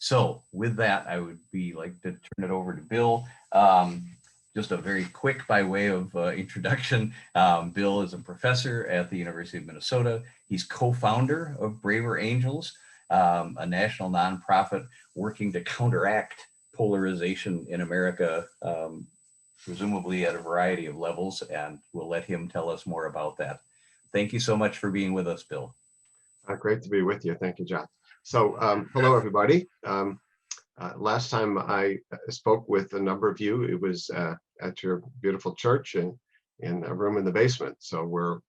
So with that, I would be like to turn it over to Bill. Just a very quick by way of introduction. Bill is a professor at the University of Minnesota. He's co-founder of Braver Angels, a national nonprofit working to counteract polarization in America, presumably at a variety of levels, and we'll let him tell us more about that. Thank you so much for being with us, Bill. Great to be with you. Thank you, John. So hello, everybody. Last time I spoke with a number of you, it was at your beautiful church in a room in the basement. So we're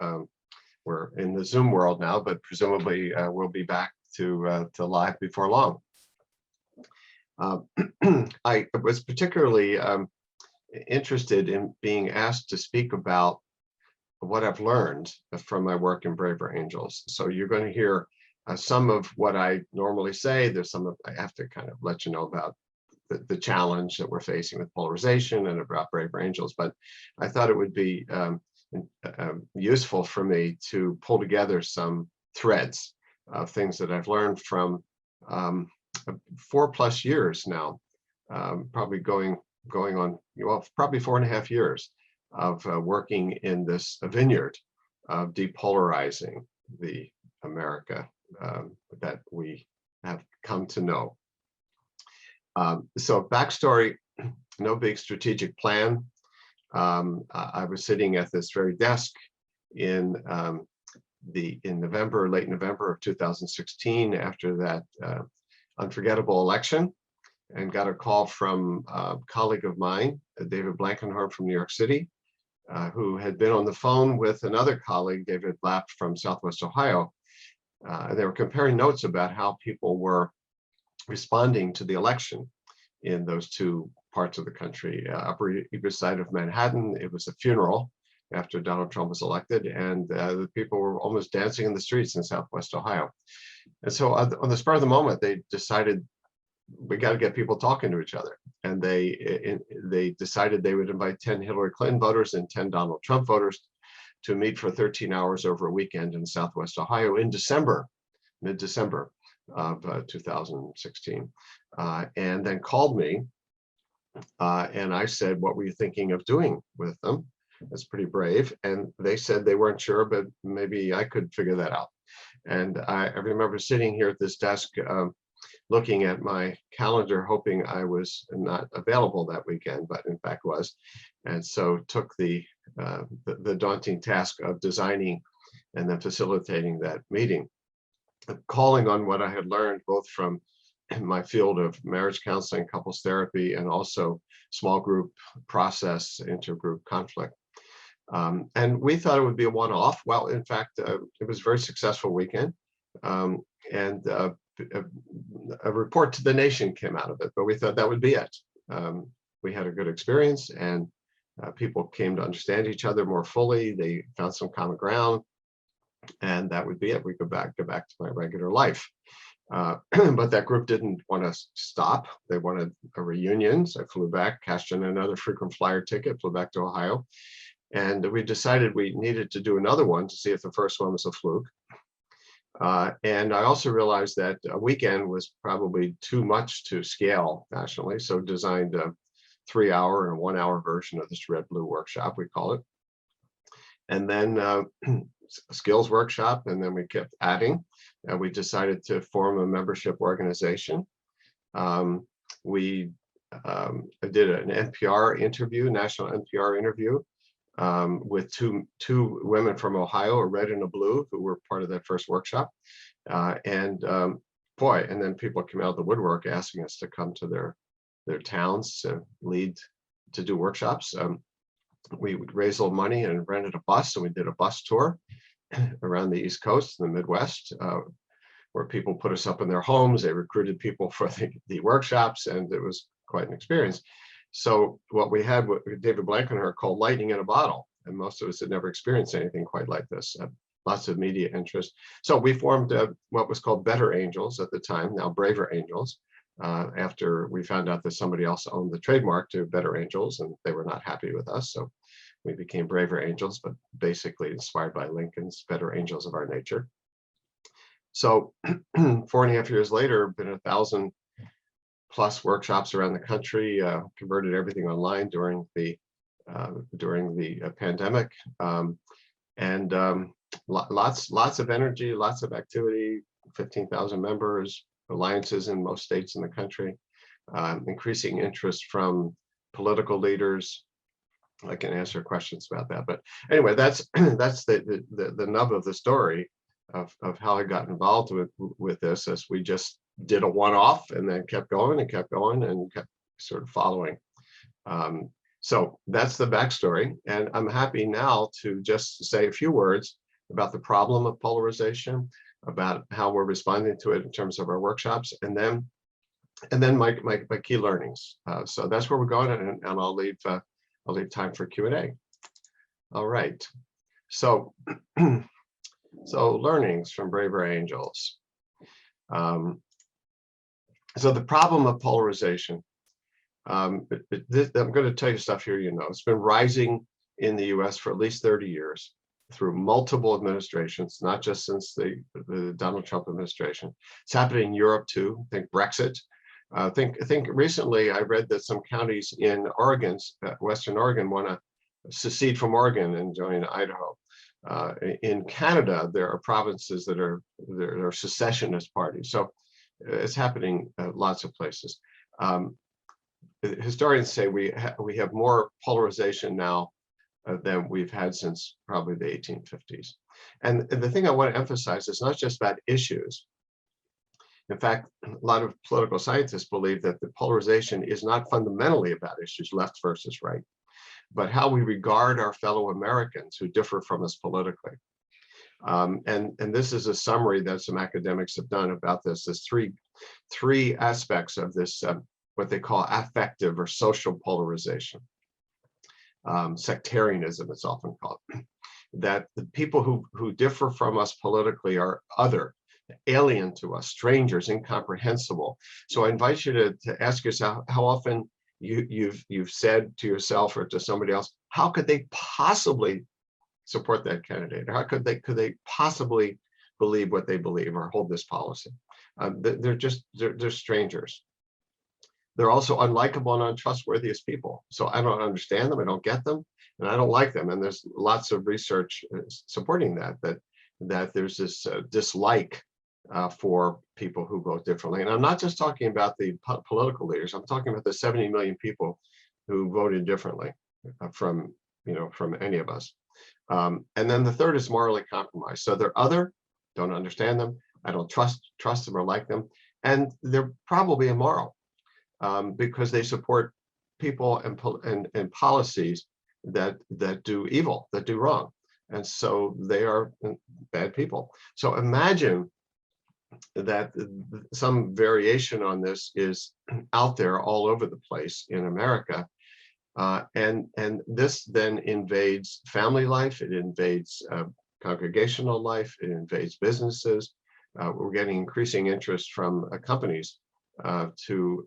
in the Zoom world now, but presumably we'll be back to live before long. I was particularly interested in being asked to speak about what I've learned from my work in Braver Angels. So you're going to hear some of what I normally say. There's some of, I have to kind of let you know about the challenge that we're facing with polarization and about Braver Angels. But I thought it would be useful for me to pull together some threads of things that I've learned from 4+ years now, probably going on, well, probably 4.5 years of working in this vineyard of depolarizing the America that we have come to know. So backstory, no big strategic plan. I was sitting at this very desk in November, late November of 2016, after that unforgettable election, and got a call from a colleague of mine, David Blankenhorn from New York City, who had been on the phone with another colleague, David Lapp from Southwest Ohio. And they were comparing notes about how people were responding to the election in those two parts of the country. Upper East Side of Manhattan, it was a funeral after Donald Trump was elected, and the people were almost dancing in the streets in Southwest Ohio. And so on the spur of the moment, they decided we got to get people talking to each other. And they decided they would invite 10 Hillary Clinton voters and 10 Donald Trump voters to meet for 13 hours over a weekend in Southwest Ohio in December, mid-December of 2016. And then called me, and I said, what were you thinking of doing with them? That's pretty brave. And they said they weren't sure, but maybe I could figure that out. And I remember sitting here at this desk, looking at my calendar, hoping I was not available that weekend, but in fact was. And so took the daunting task of designing and then facilitating that meeting, calling on what I had learned both from my field of marriage counseling, couples therapy, and also small group process, intergroup conflict. And we thought it would be a one-off. Well, in fact, it was a very successful weekend. And a report to the nation came out of it, but we thought that would be it. We had a good experience, and people came to understand each other more fully. They found some common ground, and that would be it. We go back to my regular life. But that group didn't want to stop. They wanted a reunion. So I flew back, cashed in another frequent flyer ticket, flew back to Ohio. And we decided we needed to do another one to see if the first one was a fluke. And I also realized that a weekend was probably too much to scale nationally. So designed a 3-hour and a 1-hour version of this red blue workshop, we call it. And then a skills workshop, and then we kept adding, and we decided to form a membership organization. We did an NPR interview, national NPR interview, with two women from Ohio, a red and a blue, who were part of that first workshop. And then people came out of the woodwork asking us to come to their towns to lead, to do workshops. We would raise a little money and rented a bus, and we did a bus tour around the East Coast and the Midwest, where people put us up in their homes. They recruited people for the workshops, and it was quite an experience. So what we had, what David Blankenhorn called lightning in a bottle, and most of us had never experienced anything quite like this. Lots of media interest. So we formed what was called Better Angels at the time, now Braver Angels, after we found out that somebody else owned the trademark to Better Angels, and they were not happy with us. So we became Braver Angels, but basically inspired by Lincoln's Better Angels of Our Nature. So 4.5 years later, been 1,000 plus workshops around the country, converted everything online during the pandemic, and lots of energy, lots of activity. 15,000 members, alliances in most states in the country, increasing interest from political leaders. I can answer questions about that, but anyway, that's that's the nub of the story of how I got involved with this, as we just did a one-off and then kept going and kept going and kept sort of following. So that's the backstory, and I'm happy now to just say a few words about the problem of polarization, about how we're responding to it in terms of our workshops, and then my key learnings. So that's where we're going, and I'll leave time for Q&A. All right. So so learnings from Braver Angels. So the problem of polarization. I'm going to tell you stuff here, it's been rising in the US for at least 30 years through multiple administrations, not just since the Donald Trump administration. It's happening in Europe too. Think Brexit. I think recently I read that some counties in Oregon, Western Oregon, want to secede from Oregon and join Idaho. In Canada, there are provinces that are secessionist parties. So it's happening lots of places. Historians say we have more polarization now than we've had since probably the 1850s. And the thing I want to emphasize is not just about issues. In fact, a lot of political scientists believe that the polarization is not fundamentally about issues, left versus right, but how we regard our fellow Americans who differ from us politically. And this is a summary that some academics have done about this. There's three aspects of this, what they call affective or social polarization. Sectarianism, it's often called. That the people who differ from us politically are other, alien to us, strangers, incomprehensible. So I invite you to ask yourself how often you've said to yourself or to somebody else, how could they possibly support that candidate? Or how could they possibly believe what they believe or hold this policy? They're strangers. They're also unlikable and untrustworthy as people. So I don't understand them, I don't get them, and I don't like them. And there's lots of research supporting that there's this dislike for people who vote differently. And I'm not just talking about the political leaders, I'm talking about the 70 million people who voted differently from any of us. And then the third is morally compromised. So they're other, don't understand them, I don't trust them or like them, and they're probably immoral. Because they support people and policies that do evil, that do wrong. And so they are bad people. So imagine that some variation on this is out there all over the place in America. And this then invades family life, it invades congregational life, it invades businesses. We're getting increasing interest from companies to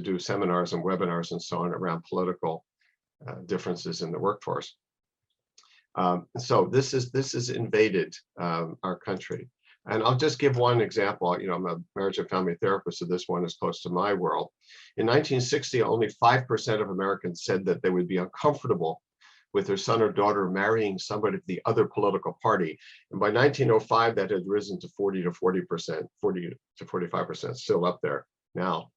do seminars and webinars and so on around political differences in the workforce. So this is invaded our country. And I'll just give one example. I'm a marriage and family therapist, so this one is close to my world. In 1960, only 5% of Americans said that they would be uncomfortable with their son or daughter marrying somebody of the other political party. And by 1905, that had risen to 40 to 45%, still up there now.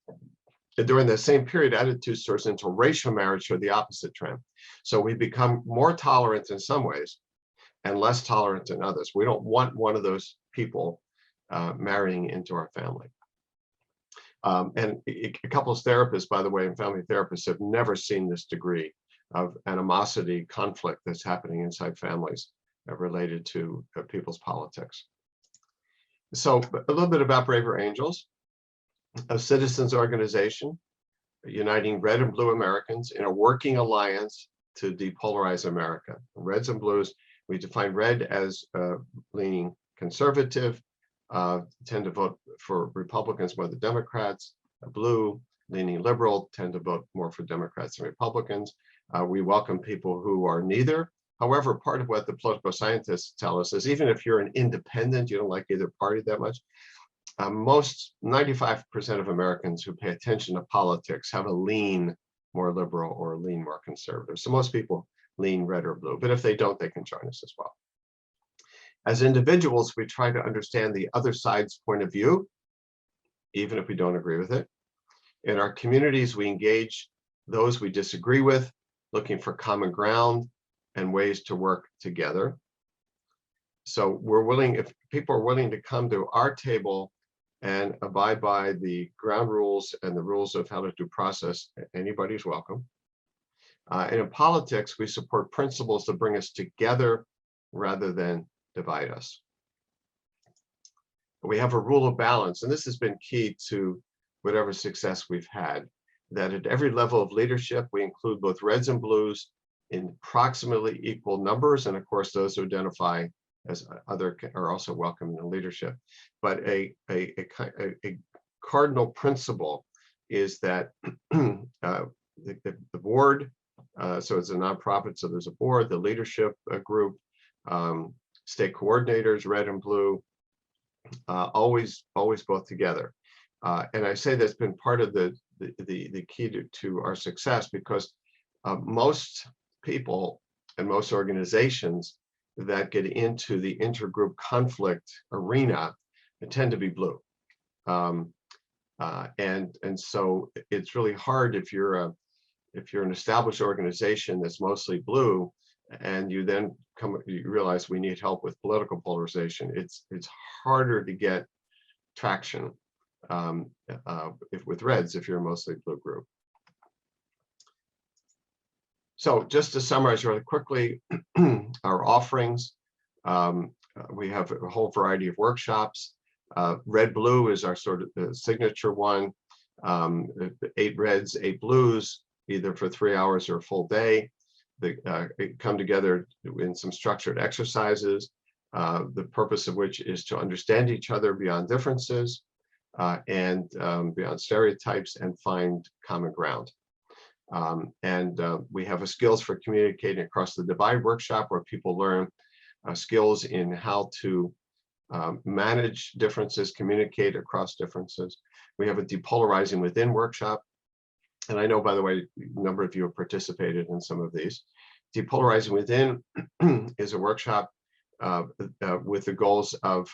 And during the same period, attitudes towards interracial marriage show the opposite trend. So we've become more tolerant in some ways and less tolerant in others. We don't want one of those people marrying into our family. And couples therapists, by the way, and family therapists have never seen this degree of animosity, conflict that's happening inside families related to people's politics. So a little bit about Braver Angels, a citizens organization uniting red and blue Americans in a working alliance to depolarize America. Reds and blues, we define red as leaning conservative, tend to vote for Republicans more than Democrats. Blue, leaning liberal, tend to vote more for Democrats and Republicans. We welcome people who are neither. However, part of what the political scientists tell us is even if you're an independent, you don't like either party that much, most 95% of Americans who pay attention to politics have a lean more liberal or a lean more conservative. So most people lean red or blue, but if they don't, they can join us as well. As individuals, we try to understand the other side's point of view, even if we don't agree with it. In our communities, we engage those we disagree with, looking for common ground and ways to work together. So we're willing, if people are willing to come to our table and abide by the ground rules and the rules of how to do process, anybody's welcome. And in politics, we support principles that bring us together rather than divide us. We have a rule of balance, and this has been key to whatever success we've had, that at every level of leadership, we include both reds and blues in approximately equal numbers. And of course, those who identify as other are also welcome in the leadership. But a cardinal principle is that the board, so it's a nonprofit, so there's a board, the leadership group, state coordinators, red and blue, always both together. And I say that's been part of the key to our success, because most people and most organizations that get into the intergroup conflict arena tend to be blue. And so it's really hard if you're an established organization that's mostly blue, and you then you realize we need help with political polarization. It's harder to get traction with reds if you're a mostly blue group. So just to summarize really quickly, our offerings, we have a whole variety of workshops. Red Blue is our sort of the signature one. 8 reds, 8 blues, either for 3 hours or a full day. They come together in some structured exercises, the purpose of which is to understand each other beyond differences and beyond stereotypes, and find common ground. We have a skills for communicating across the divide workshop, where people learn skills in how to manage differences, communicate across differences. We have a depolarizing within workshop. And I know, by the way, a number of you have participated in some of these. Depolarizing within is a workshop with the goals of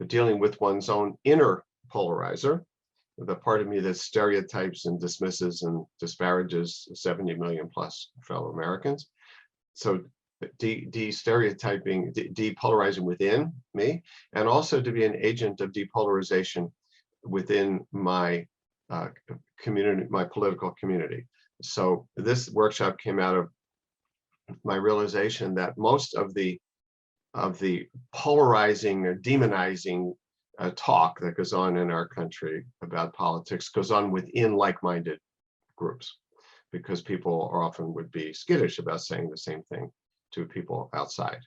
dealing with one's own inner polarizer, the part of me that stereotypes and dismisses and disparages 70 million plus fellow Americans. So de-stereotyping, depolarizing within me, and also to be an agent of depolarization within my community, my political community. So this workshop came out of my realization that most of the polarizing or demonizing talk that goes on in our country about politics goes on within like-minded groups, because people often would be skittish about saying the same thing to people outside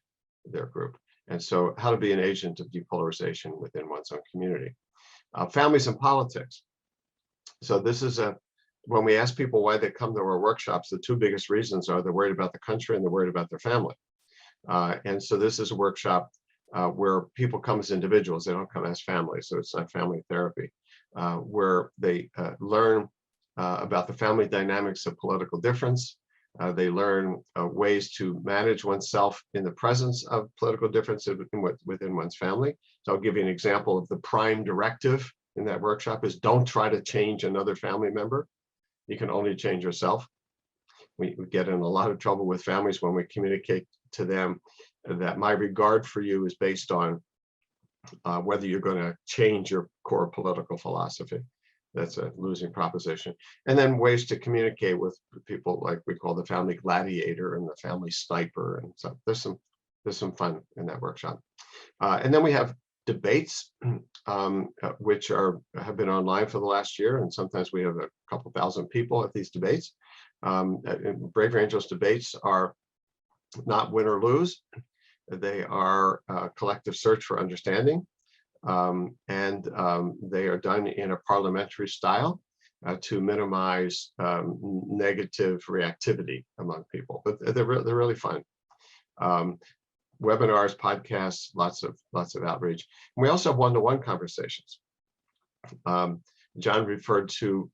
their group. And so how to be an agent of depolarization within one's own community. Families and politics. So this is when we ask people why they come to our workshops, the 2 biggest reasons are they're worried about the country and they're worried about their family. And so this is a workshop where people come as individuals, they don't come as families, so it's not family therapy, where they learn about the family dynamics of political difference. They learn ways to manage oneself in the presence of political differences within one's family. So I'll give you an example of the prime directive in that workshop is don't try to change another family member. You can only change yourself. We get in a lot of trouble with families when we communicate to them that my regard for you is based on whether you're going to change your core political philosophy. That's a losing proposition. And then ways to communicate with people, like we call the family gladiator and the family sniper. And so there's some fun in that workshop. And then we have debates, which have been online for the last year. And sometimes we have a couple thousand people at these debates. Brave Angels debates are not win or lose. They are a collective search for understanding. They are done in a parliamentary style to minimize negative reactivity among people, but they're really fun. webinars, podcasts, lots of outreach. And we also have one-to-one conversations. John referred to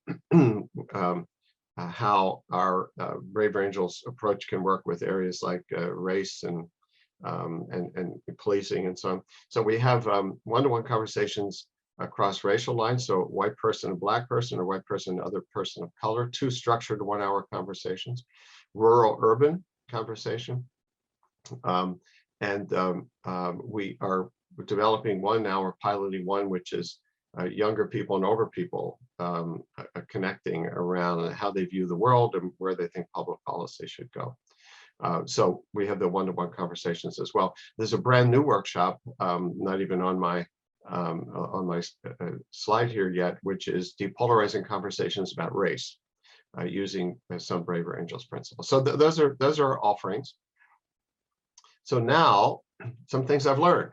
how our Brave Angels approach can work with areas like race and policing and so on. So we have one-to-one conversations across racial lines. So white person and black person, or white person and other person of color, 2 structured 1-hour conversations, rural urban conversation. We are developing one now, we're piloting one, which is younger people and older people connecting around how they view the world and where they think public policy should go. So we have the one-to-one conversations as well. There's a brand new workshop, not even on my slide here yet, which is depolarizing conversations about race, using some Braver Angels principles. So those are offerings. So now, some things I've learned.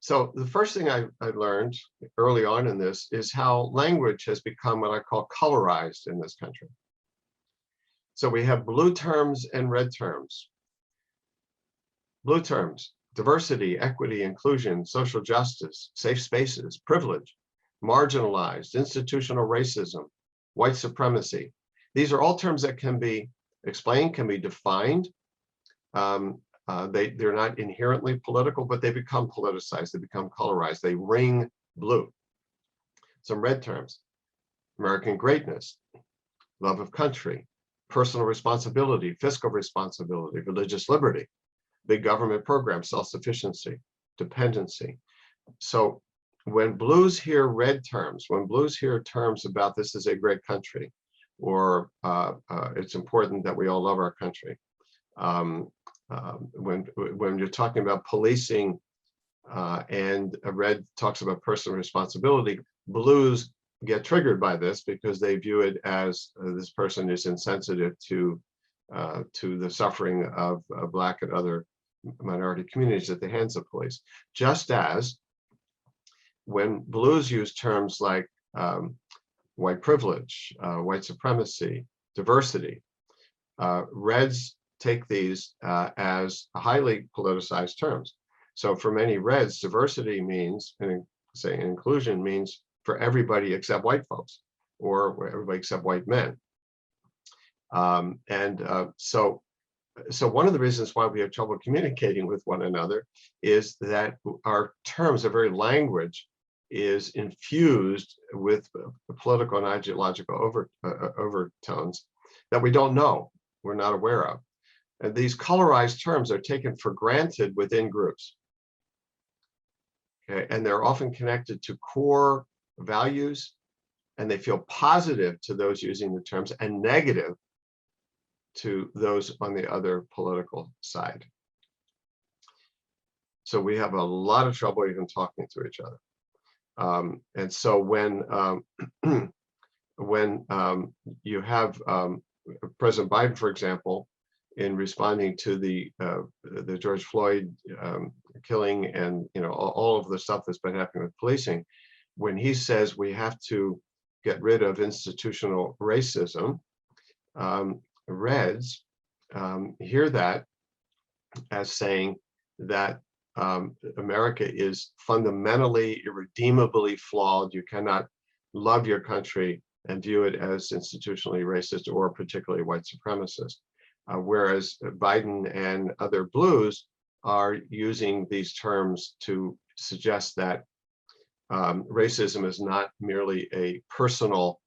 So the first thing I learned early on in this is how language has become what I call colorized in this country. So we have blue terms and red terms. Blue terms: diversity, equity, inclusion, social justice, safe spaces, privilege, marginalized, institutional racism, white supremacy. These are all terms that can be explained, can be defined. They're not inherently political, but they become politicized, they become colorized, they ring blue. Some red terms: American greatness, love of country, personal responsibility, fiscal responsibility, religious liberty, big government program, self-sufficiency, dependency. So when blues hear red terms, when blues hear terms about this is a great country, or it's important that we all love our country, when you're talking about policing and red talks about personal responsibility, blues get triggered by this because they view it as this person is insensitive to the suffering of Black and other minority communities at the hands of police. Just as when blues use terms like white privilege, white supremacy, diversity, reds take these as highly politicized terms. So for many reds, diversity means, and say inclusion means, for everybody except white folks, or everybody except white men. So one of the reasons why we have trouble communicating with one another is that our terms, our very language, is infused with political and ideological overtones that we don't know, we're not aware of. And these colorized terms are taken for granted within groups. Okay, and they're often connected to core values, and they feel positive to those using the terms and negative to those on the other political side. So we have a lot of trouble even talking to each other. And so when you have President Biden, for example, in responding to the George Floyd killing and all of the stuff that's been happening with policing, when he says we have to get rid of institutional racism, Reds hear that as saying that America is fundamentally, irredeemably flawed. You cannot love your country and view it as institutionally racist or particularly white supremacist. Whereas Biden and other blues are using these terms to suggest that racism is not merely a personal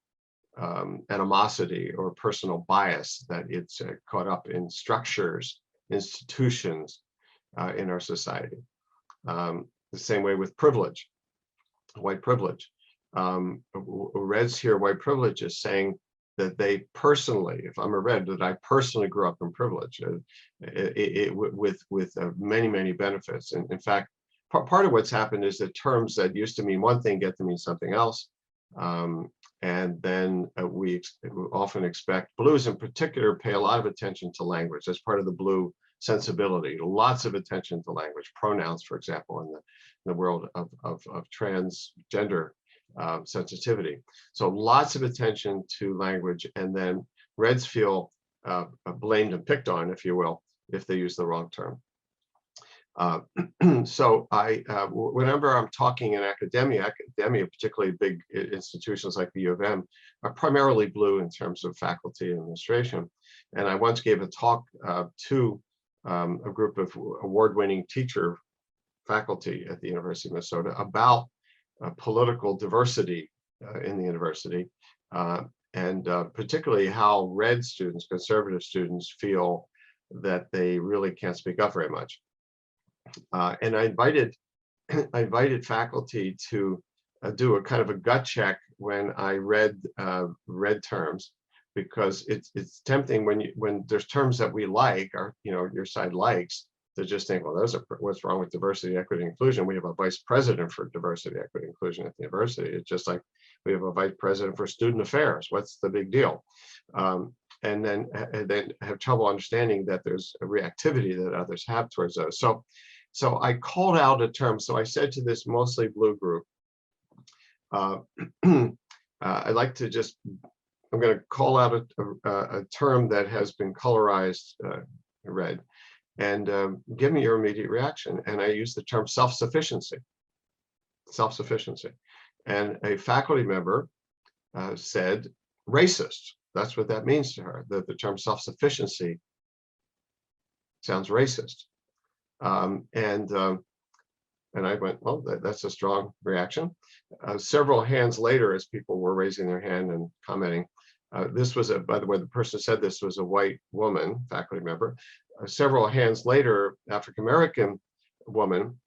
animosity or personal bias, that it's caught up in structures, institutions in our society. The same way with privilege, white privilege. Reds hear white privilege is saying that they personally, if I'm a red, that I personally grew up in privilege with many, many benefits. And in fact, part of what's happened is that terms that used to mean one thing get to mean something else. And then we often expect, blues in particular pay a lot of attention to language. That's part of the blue sensibility, lots of attention to language, pronouns, for example, in the world of transgender sensitivity. So lots of attention to language, and then reds feel blamed and picked on, if you will, if they use the wrong term. So whenever I'm talking in academia, particularly big institutions like the U of M, are primarily blue in terms of faculty and administration. And I once gave a talk to a group of award-winning teacher faculty at the University of Minnesota about political diversity in the university, and particularly how red students, conservative students, feel that they really can't speak up very much. And I invited faculty to do a kind of a gut check when I read terms, because it's tempting when there's terms that we like, or your side likes, to just think, well, what's wrong with diversity, equity, inclusion? We have a vice president for diversity, equity, inclusion at the university. It's just like we have a vice president for student affairs. What's the big deal? And then have trouble understanding that there's a reactivity that others have towards those. So I called out a term. So I said to this mostly blue group, I'd like to I'm going to call out a term that has been colorized red, and give me your immediate reaction. And I use the term self-sufficiency. Self-sufficiency. And a faculty member said racist. That's what that means to her. The term self-sufficiency sounds racist. And I went, well, that's a strong reaction. Several hands later, as people were raising their hand and commenting, this was by the way, the person who said this was a white woman, faculty member. Several hands later, African-American woman,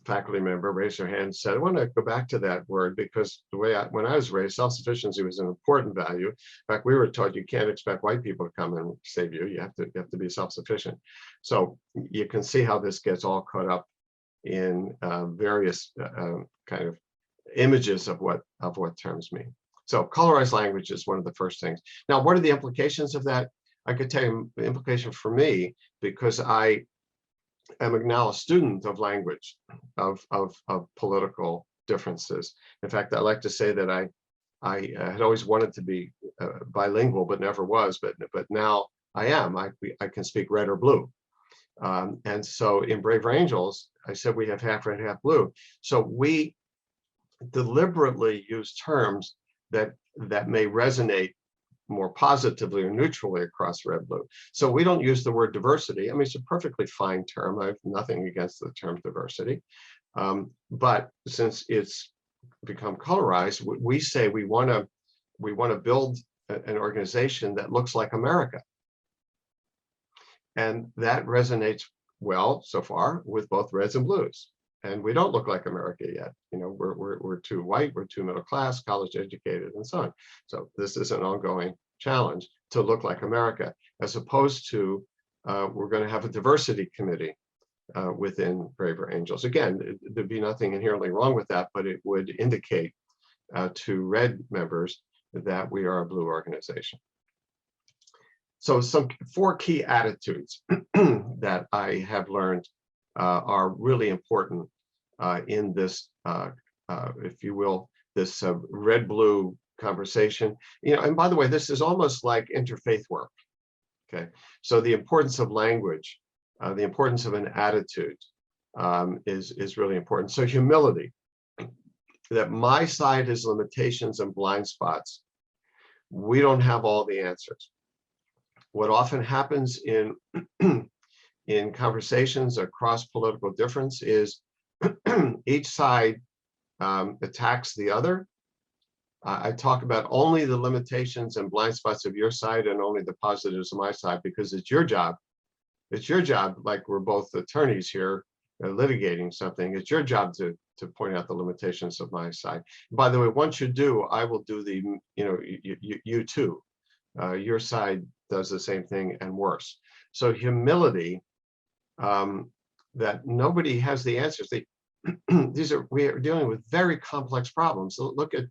faculty member, raised her hand and said, I want to go back to that word, because the way when I was raised, self-sufficiency was an important value. In fact, we were taught you can't expect white people to come and save you. You have to be self-sufficient. So you can see how this gets all caught up in various kind of images of what terms mean. So colorized language is one of the first things. Now, what are the implications of that? I could tell you the implication for me, because I am now a student of language, of political differences. In fact, I like to say that I had always wanted to be bilingual, but never was. But now I am. I can speak red or blue. And so in Braver Angels, I said we have half red, half blue. So we deliberately use terms that may resonate more positively or neutrally across red blue. So we don't use the word diversity. I mean, it's a perfectly fine term. I have nothing against the term diversity. But since it's become colorized, we say we want to build an organization that looks like America. And that resonates well so far with both reds and blues. And we don't look like America yet. We're too white, we're too middle class, college educated, and so on. So this is an ongoing challenge to look like America, as opposed to we're going to have a diversity committee within Braver Angels. Again, there'd be nothing inherently wrong with that, but it would indicate to red members that we are a blue organization. So four key attitudes that I have learned are really important in this, if you will, this red-blue conversation. And by the way, this is almost like interfaith work. Okay, so the importance of language, the importance of an attitude is really important. So humility, that my side has limitations and blind spots. We don't have all the answers. What often happens in conversations across political difference is each side attacks the other. I talk about only the limitations and blind spots of your side and only the positives of my side, because it's your job. It's your job, like we're both attorneys here litigating something. It's your job to point out the limitations of my side. By the way, once you do, I will do the, you too. Your side does the same thing and worse. So humility, that nobody has the answers. We are dealing with very complex problems. So look at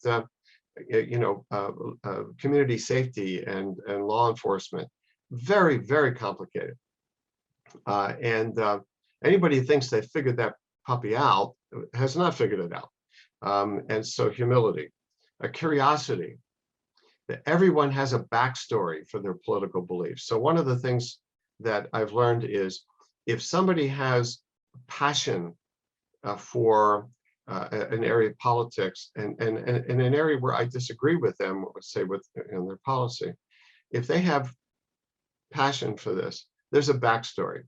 community safety and law enforcement. Very, very complicated. And anybody who thinks they figured that puppy out has not figured it out. And so humility, curiosity. that everyone has a backstory for their political beliefs. So one of the things that I've learned is if somebody has passion for an area of politics and in an area where I disagree with them, let's say in their policy, if they have passion for this, there's a backstory.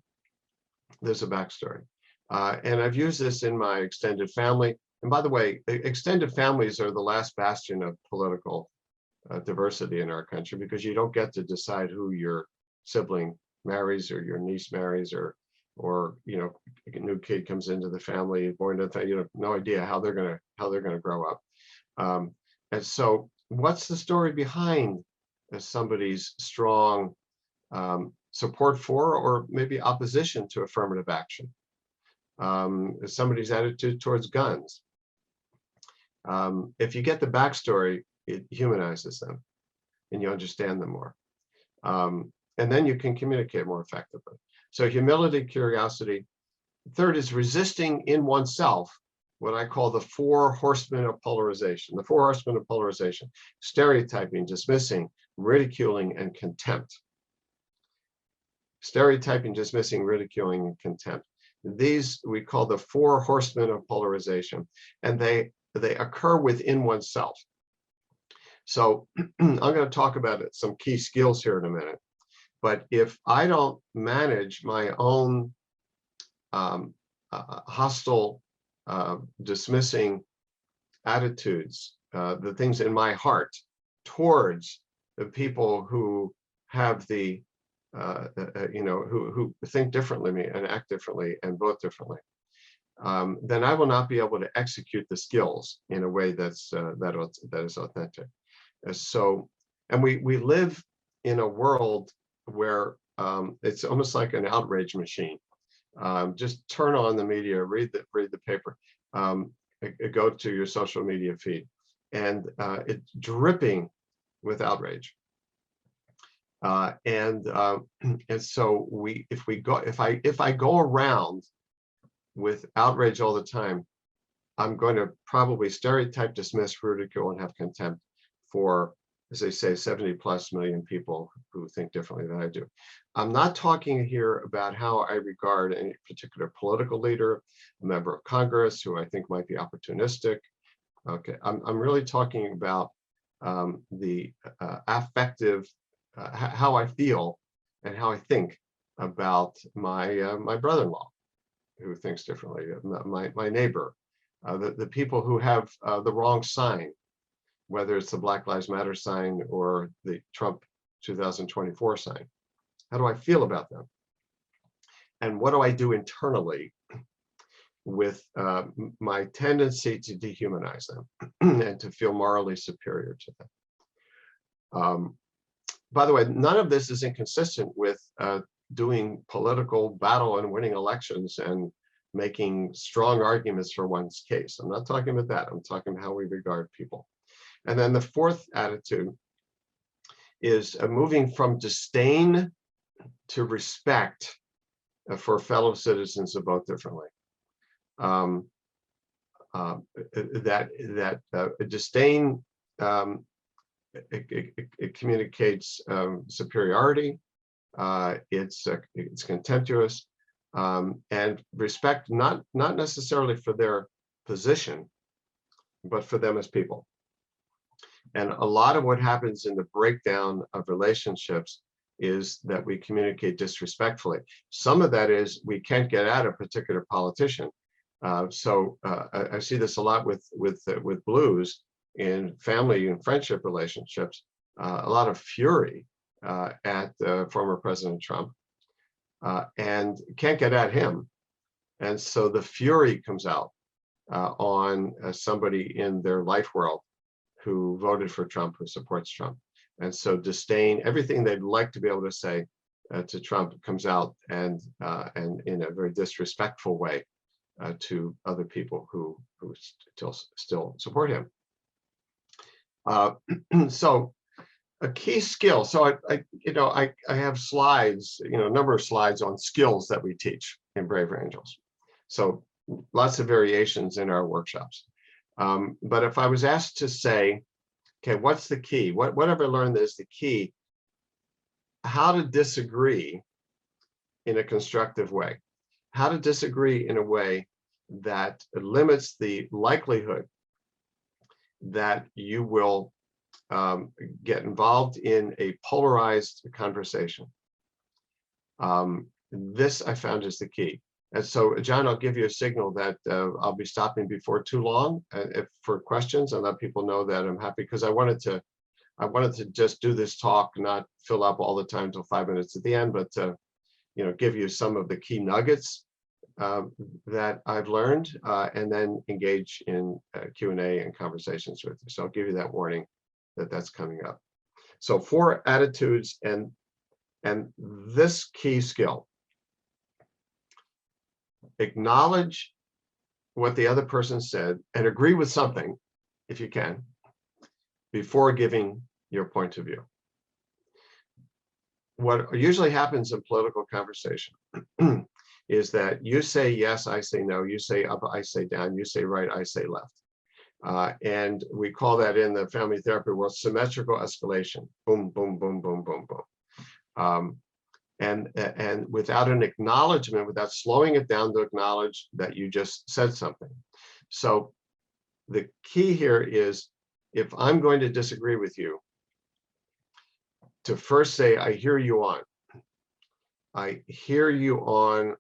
There's a backstory. And I've used this in my extended family. And by the way, extended families are the last bastion of political diversity in our country, because you don't get to decide who your sibling marries or your niece marries, or you know, a new kid comes into the family, born into, you have no idea how they're gonna grow up. And so, what's the story behind somebody's strong support for, or maybe opposition to, affirmative action? Somebody's attitude towards guns. If you get the backstory, it humanizes them and you understand them more. And then you can communicate more effectively. So humility, curiosity. Third is resisting in oneself what I call the 4 horsemen of polarization. The 4 horsemen of polarization: stereotyping, dismissing, ridiculing, and contempt. Stereotyping, dismissing, ridiculing, and contempt. These we call the 4 horsemen of polarization, and they occur within oneself. So I'm going to talk about some key skills here in a minute. But if I don't manage my own hostile, dismissing attitudes, the things in my heart towards the people who have the, you know, who think differently than me and act differently and vote differently, then I will not be able to execute the skills in a way that's that is authentic. So, and we live in a world where it's almost like an outrage machine. Just turn on the media, read the paper, go to your social media feed, and it's dripping with outrage. And so if I go around with outrage all the time, I'm going to probably stereotype, dismiss, ridicule, and have contempt for, as they say, 70+ million people who think differently than I do. I'm not talking here about how I regard any particular political leader, a member of Congress who I think might be opportunistic. Okay, I'm really talking about the affective, how I feel and how I think about my brother-in-law who thinks differently, my neighbor, the people who have the wrong sign, whether it's the Black Lives Matter sign or the Trump 2024 sign. How do I feel about them? And what do I do internally with my tendency to dehumanize them and to feel morally superior to them? By the way, none of this is inconsistent with doing political battle and winning elections and making strong arguments for one's case. I'm not talking about that. I'm talking about how we regard people. And then the 4th attitude is moving from disdain to respect for fellow citizens who vote differently. Disdain, it communicates superiority. It's contemptuous, and respect not necessarily for their position, but for them as people. And a lot of what happens in the breakdown of relationships is that we communicate disrespectfully. Some of that is we can't get at a particular politician. So I see this a lot with blues in family and friendship relationships. A lot of fury at former President Trump, and can't get at him. And so the fury comes out on somebody in their life world who voted for Trump, who supports Trump. And so disdain, everything they'd like to be able to say to Trump comes out, and in a very disrespectful way to other people who still support him. So a key skill. So I have slides, a number of slides on skills that we teach in Braver Angels. So lots of variations in our workshops. But if I was asked to say Okay, what's the key? What have I learned is the key? How to disagree in a constructive way. How to disagree in a way that limits the likelihood that you will get involved in a polarized conversation. This I found is the key. And so, John, I'll give you a signal that I'll be stopping before too long for questions, and let people know that I'm happy, because I wanted to just do this talk, not fill up all the time till 5 minutes at the end, but give you some of the key nuggets that I've learned, and then engage in Q&A and conversations with you. So I'll give you that warning that that's coming up. So 4 attitudes and this key skill: acknowledge what the other person said and agree with something, if you can, before giving your point of view. What usually happens in political conversation is that you say yes, I say no, you say up, I say down, you say right, I say left. And we call that in the family therapy world symmetrical escalation. Boom, boom, boom, boom, boom, boom. And without an acknowledgement, without slowing it down to acknowledge that you just said something. So the key here is, if I'm going to disagree with you, to first say, I hear you on. I hear you on.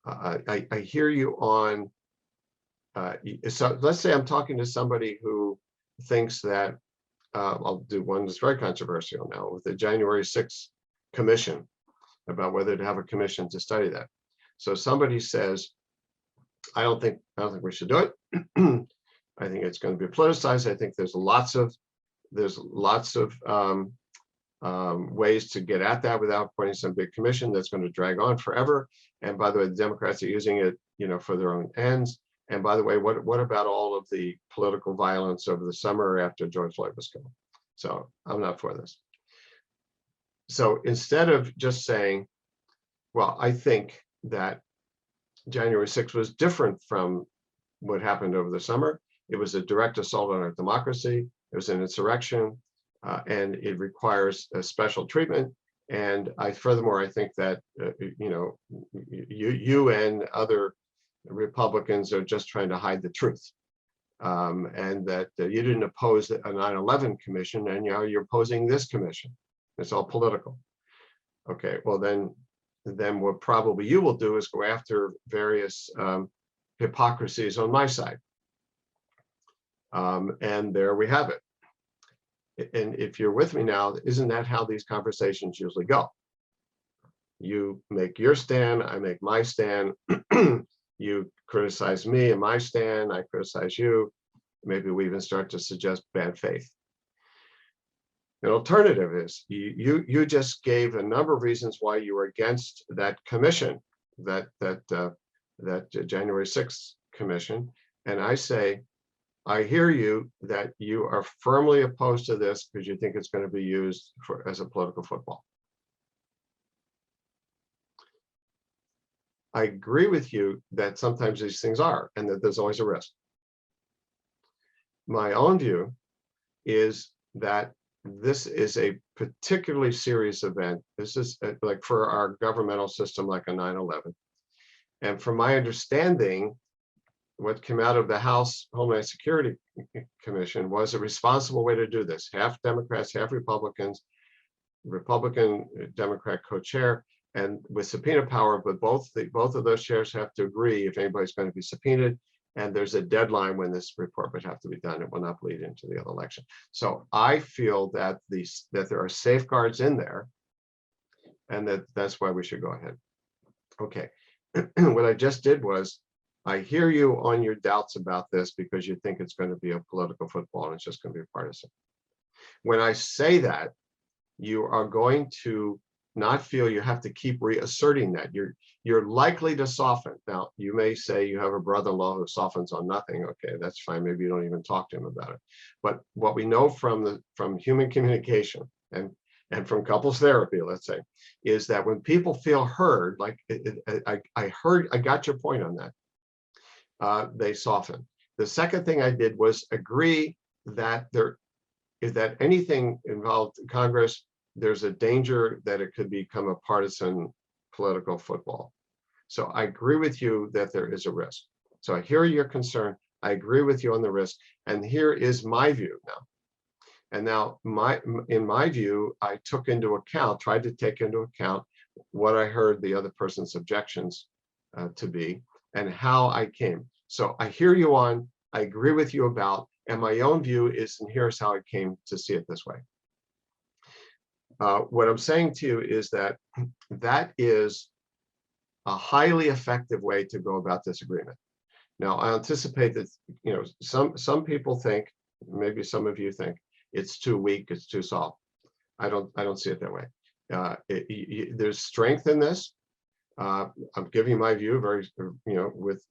I hear you on. So let's say I'm talking to somebody who thinks that, I'll do one that's very controversial now, with the January 6th commission, about whether to have a commission to study that. So somebody says, I don't think we should do it. I think it's going to be politicized. I think there's lots of ways to get at that without appointing some big commission that's going to drag on forever. And by the way, the Democrats are using it, for their own ends. And by the way, what about all of the political violence over the summer after George Floyd was killed? So I'm not for this. So instead of just saying, well, I think that January 6th was different from what happened over the summer. It was a direct assault on our democracy. It was an insurrection, and it requires a special treatment. And furthermore, I think that you and other Republicans are just trying to hide the truth, and that you didn't oppose a 9/11 commission, and you're opposing this commission. It's all political. Okay, well then what probably you will do is go after various hypocrisies on my side, and there we have it. And if you're with me now, isn't that how these conversations usually go? You make your stand, I make my stand. You criticize me and my stand, I criticize you. Maybe we even start to suggest bad faith. An alternative is you just gave a number of reasons why you were against that commission, that January 6th commission, and I say, I hear you that you are firmly opposed to this because you think it's going to be used as a political football. I agree with you that sometimes these things are, and that there's always a risk. My own view is that this is a particularly serious event. This is like for our governmental system, like a 9/11. And from my understanding, what came out of the House Homeland Security Commission was a responsible way to do this. Half Democrats, half Republicans, Republican Democrat co-chair, and with subpoena power, but both of those chairs have to agree if anybody's going to be subpoenaed, and there's a deadline when this report would have to be done. It will not bleed into the other election. So I feel that there are safeguards in there, and that's why we should go ahead. Okay, what I just did was, I hear you on your doubts about this because you think it's going to be a political football and it's just going to be partisan. When I say that, you are going to not feel you have to keep reasserting that. You're likely to soften. Now, you may say you have a brother-in-law who softens on nothing. Okay, that's fine. Maybe you don't even talk to him about it. But what we know from human communication and from couples therapy, let's say, is that when people feel heard, like I got your point on that, they soften. The second thing I did was agree that there is that anything involved in Congress, there's a danger that it could become a partisan political football. So I agree with you that there is a risk. So I hear your concern. I agree with you on the risk. And here is my view now. And now in my view, I tried to take into account what I heard the other person's objections to be and how I came. So I hear you on, I agree with you about, and my own view is, and here's how I came to see it this way. What I'm saying to you is that that is a highly effective way to go about this agreement. Now, I anticipate that, you know, some people think, maybe some of you think, it's too weak, it's too soft. I don't see it that way. There's strength in this. I'm giving my view very, you know, with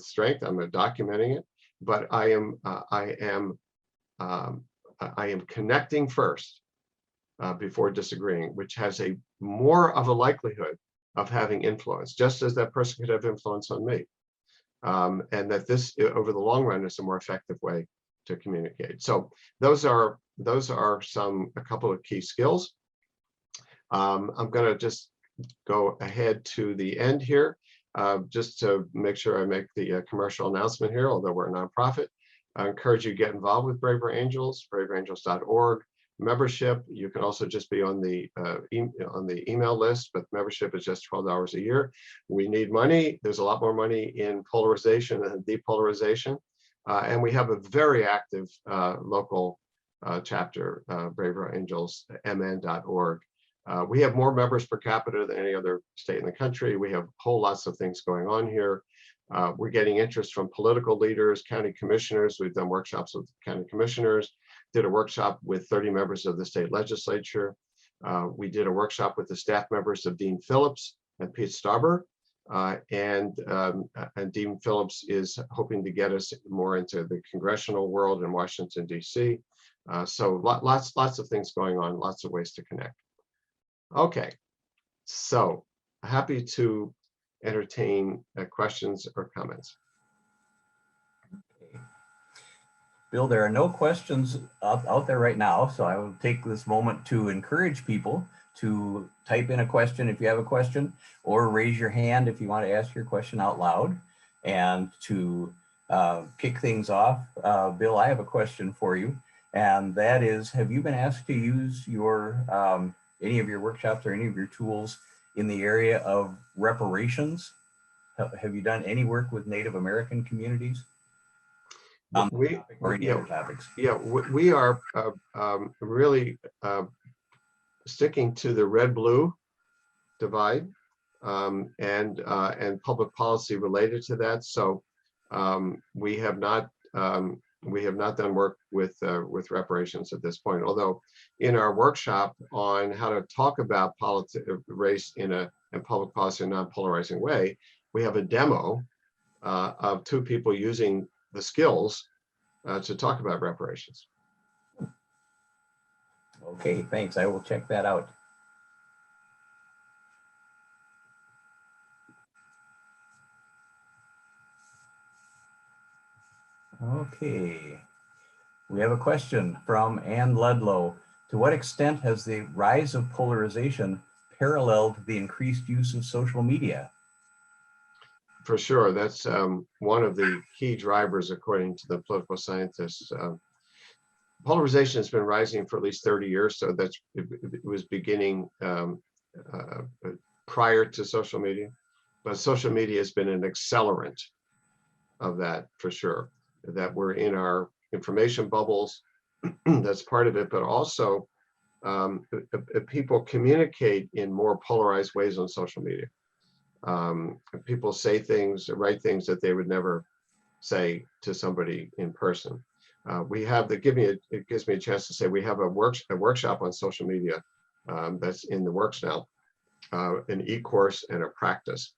strength. I'm documenting it, but I am connecting first before disagreeing, which has a more of a likelihood of having influence, just as that person could have influence on me. And that this, over the long run, is a more effective way to communicate. So those are a couple of key skills. I'm going to just go ahead to the end here, just to make sure I make the commercial announcement here, although we're a nonprofit. I encourage you to get involved with Braver Angels, braverangels.org. Membership, you can also just be on the email list, but membership is just $12 a year. We need money. There's a lot more money in polarization and depolarization. And we have a very active local chapter, braverangelsmn.org. We have more members per capita than any other state in the country. We have whole lots of things going on here. We're getting interest from political leaders, county commissioners. We've done workshops with county commissioners, did a workshop with 30 members of the state legislature. We did a workshop with the staff members of Dean Phillips and Pete Stauber. And Dean Phillips is hoping to get us more into the congressional world in Washington, D.C. So lots of things going on, lots of ways to connect. Okay, so happy to entertain questions or comments. Bill, there are no questions out there right now, so I will take this moment to encourage people to type in a question if you have a question, or raise your hand if you want to ask your question out loud. And to kick things off, Bill, I have a question for you, and that is, have you been asked to use your any of your workshops or any of your tools in the area of reparations? Have you done any work with Native American communities? We are really sticking to the red-blue divide and public policy related to that. So we have not done work with reparations at this point. Although in our workshop on how to talk about race in public policy in a non-polarizing way, we have a demo of two people using the skills to talk about reparations. Okay, thanks. I will check that out. Okay, we have a question from Ann Ludlow. To what extent has the rise of polarization paralleled the increased use of social media? For sure, that's one of the key drivers, according to the political scientists. Polarization has been rising for at least 30 years, so it was beginning prior to social media, but social media has been an accelerant of that for sure. That we're in our information bubbles, that's part of it, but also people communicate in more polarized ways on social media. People say things, write things that they would never say to somebody in person. It gives me a chance to say we have a workshop on social media that's in the works now, an e-course and a practice,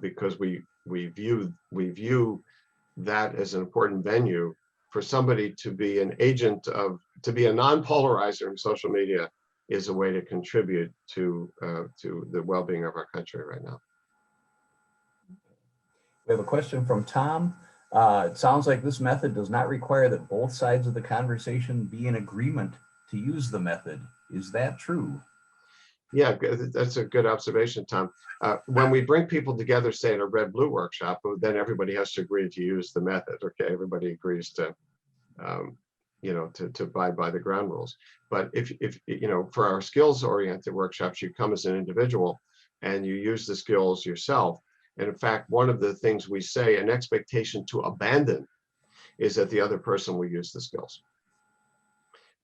because we view that as an important venue for somebody to be an agent to be a non-polarizer in social media is a way to contribute to the well-being of our country right now. We have a question from Tom. It sounds like this method does not require that both sides of the conversation be in agreement to use the method. Is that true? Yeah, that's a good observation, Tom. When we bring people together, say in a red-blue workshop, then everybody has to agree to use the method. Okay, everybody agrees to, to abide by the ground rules. But if for our skills-oriented workshops, you come as an individual and you use the skills yourself. And in fact, one of the things we say, an expectation to abandon, is that the other person will use the skills.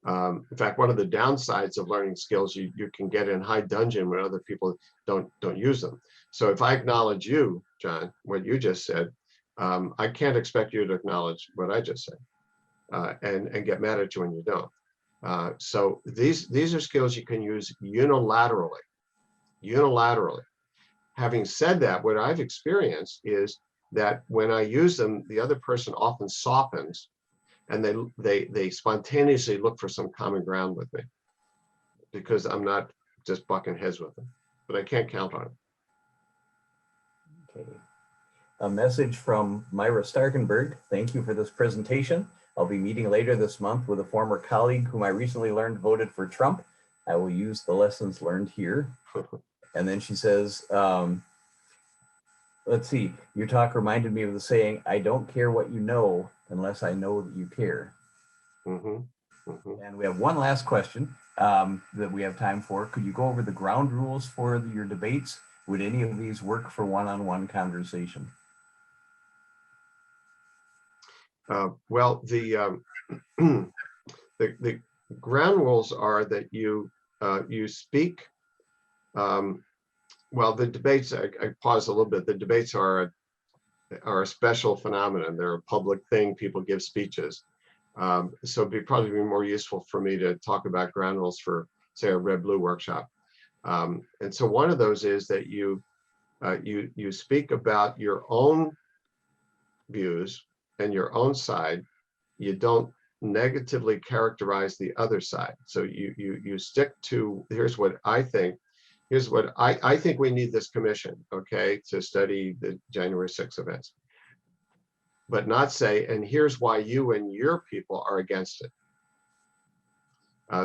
In fact, one of the downsides of learning skills, you can get in high dudgeon when other people don't use them. So if I acknowledge you, John, what you just said, I can't expect you to acknowledge what I just said, and get mad at you when you don't. So these are skills you can use unilaterally. Having said that, what I've experienced is that when I use them, the other person often softens, and they spontaneously look for some common ground with me, because I'm not just bucking heads with them, but I can't count on it. Okay. A message from Myra Starkenberg. Thank you for this presentation. I'll be meeting later this month with a former colleague whom I recently learned voted for Trump. I will use the lessons learned here. And then she says, let's see, your talk reminded me of the saying, I don't care what you know unless I know that you care. And we have one last question that we have time for. Could you go over the ground rules for your debates? Would any of these work for one-on-one conversation? Well, the ground rules are that you speak. Well, the debates, I pause a little bit. The debates are a special phenomenon. They're a public thing. People give speeches. So it'd probably be more useful for me to talk about ground rules for, say, a red-blue workshop. And so one of those is that you speak about your own views and your own side. You don't negatively characterize the other side. So you stick to, here's what I think. Here's what I think we need this commission, okay, to study the January 6th events. But not say, and here's why you and your people are against it.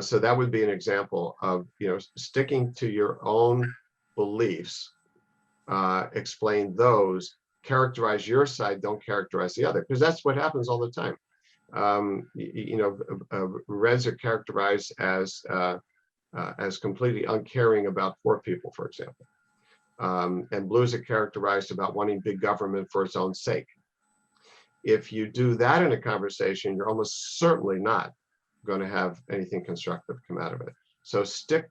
So that would be an example of, sticking to your own beliefs, explain those, characterize your side, don't characterize the other, because that's what happens all the time. Reds are characterized as completely uncaring about poor people, for example. And blues are characterized about wanting big government for its own sake. If you do that in a conversation, you're almost certainly not going to have anything constructive come out of it. So stick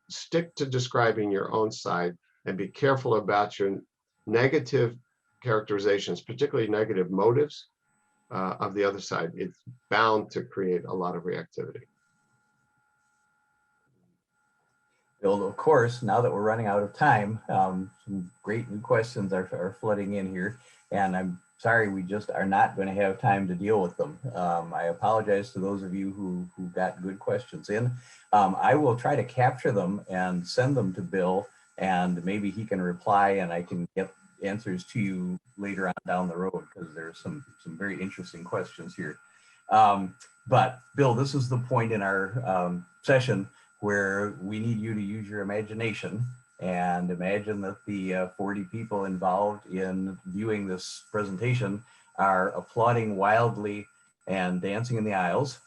to describing your own side, and be careful about your negative characterizations, particularly negative motives of the other side. It's bound to create a lot of reactivity. Bill, of course, now that we're running out of time, some great new questions are flooding in here, and I'm sorry we just are not going to have time to deal with them. I apologize to those of you who got good questions in. I will try to capture them and send them to Bill, and maybe he can reply and I can get answers to you later on down the road, because there's some very interesting questions here. But Bill, this is the point in our session where we need you to use your imagination and imagine that the 40 people involved in viewing this presentation are applauding wildly and dancing in the aisles.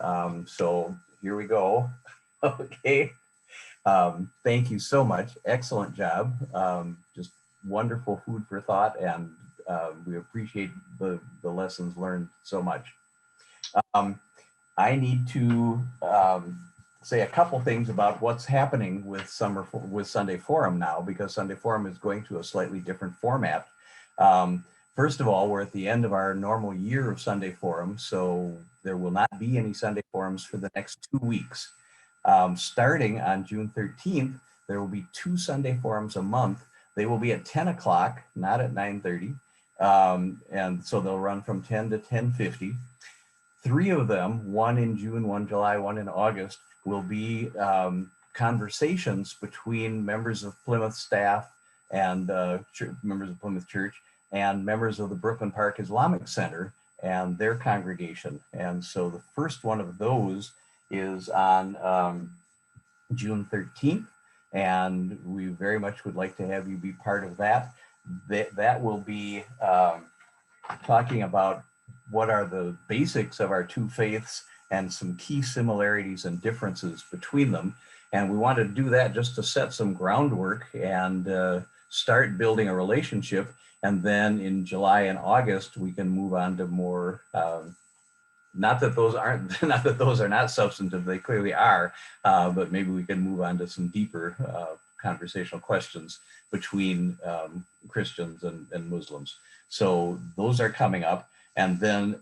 So here we go. Okay. Thank you so much. Excellent job. Just wonderful food for thought, and we appreciate the lessons learned so much. I need to say a couple things about what's happening with Sunday Forum now, because Sunday Forum is going to a slightly different format. First of all, we're at the end of our normal year of Sunday Forum, so there will not be any Sunday Forums for the next 2 weeks. Starting on June 13th, there will be 2 Sunday Forums a month. They will be at 10 o'clock, not at 9:30. And so they'll run from 10 to 10:50. 3 of them, one in June, one July, one in August, will be conversations between members of Plymouth staff and members of Plymouth Church and members of the Brooklyn Park Islamic Center. and their congregation. And so the first one of those is on June 13th, and we very much would like to have you be part of that. That will be talking about what are the basics of our two faiths and some key similarities and differences between them. And we want to do that just to set some groundwork and start building a relationship. And then in July and August, we can move on to more, not that those aren't, not that those are not substantive, they clearly are, but maybe we can move on to some deeper conversational questions between Christians and Muslims. So those are coming up. And then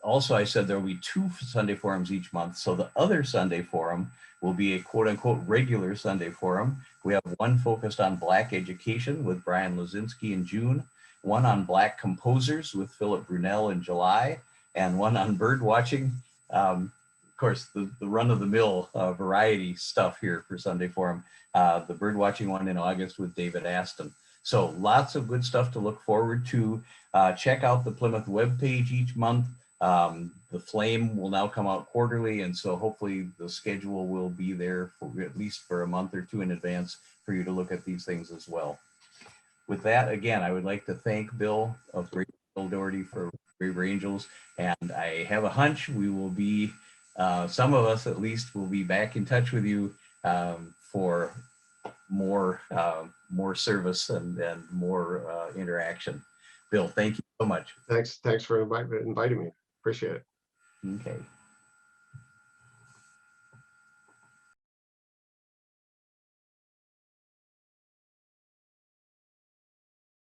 also I said there will be 2 Sunday forums each month. So the other Sunday forum will be a quote unquote regular Sunday forum. We have one focused on Black education with Brian Lozinski in June, one on Black composers with Philip Brunel in July, and one on bird watching. Of course, the run-of-the-mill variety stuff here for Sunday Forum. The bird watching one in August with David Aston. So lots of good stuff to look forward to. Check out the Plymouth webpage each month. The Flame will now come out quarterly, and so hopefully the schedule will be there for at least for a month or 2 in advance for you to look at these things as well. With that, again, I would like to thank Bill of Great Bill Doherty for Braver Angels, and I have a hunch we will be, some of us at least, will be back in touch with you for more service and more interaction. Bill, thank you so much. Thanks for inviting me. Appreciate it. Okay.